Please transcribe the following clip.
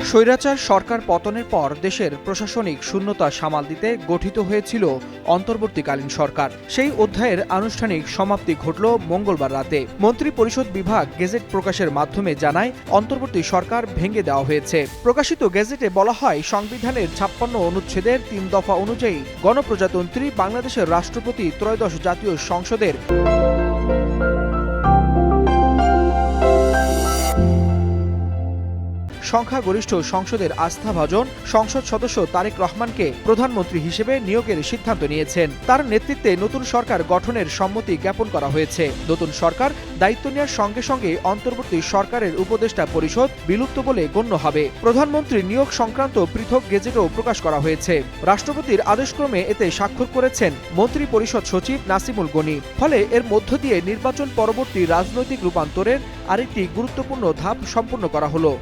স্বৈরাচার সরকার পতনের পর দেশের প্রশাসনিক শূন্যতা সামাল দিতে গঠিত হয়েছিল অন্তর্বর্তীকালীন সরকার। সেই অধ্যায়ের আনুষ্ঠানিক সমাপ্তি ঘটল মঙ্গলবার রাতে। মন্ত্রী পরিষদ বিভাগ গেজেট প্রকাশের মাধ্যমে জানায়, অন্তর্বর্তী সরকার ভেঙে দেওয়া হয়েছে। প্রকাশিত গেজেটে বলা হয়, সংবিধানের ৫৬ অনুচ্ছেদের ৩ দফা অনুযায়ী গণপ্রজাতন্ত্রী বাংলাদেশের রাষ্ট্রপতি ত্রয়োদশ জাতীয় সংসদের সংখ্যাগরিষ্ঠ সংসদের আস্থাভাজন সংসদ সদস্য তারেক রহমানকে প্রধানমন্ত্রী হিসেবে নিয়োগের সিদ্ধান্ত নিয়েছেন। তার নেতৃত্বে নতুন সরকার গঠনের সম্মতি জ্ঞাপন করা হয়েছে। নতুন সরকার দায়িত্ব নেওয়ার সঙ্গে সঙ্গে অন্তর্বর্তী সরকারের উপদেষ্টা পরিষদ বিলুপ্ত বলে গণ্য হবে। প্রধানমন্ত্রী নিয়োগ সংক্রান্ত পৃথক গেজেটও প্রকাশ করা হয়েছে। রাষ্ট্রপতির আদেশক্রমে এতে স্বাক্ষর করেছেন মন্ত্রী পরিষদ সচিব নাসিমুল গনি। ফলে এর মধ্য দিয়ে নির্বাচন পরবর্তী রাজনৈতিক রূপান্তরের আরেকটি গুরুত্বপূর্ণ ধাপ সম্পন্ন করা হলো।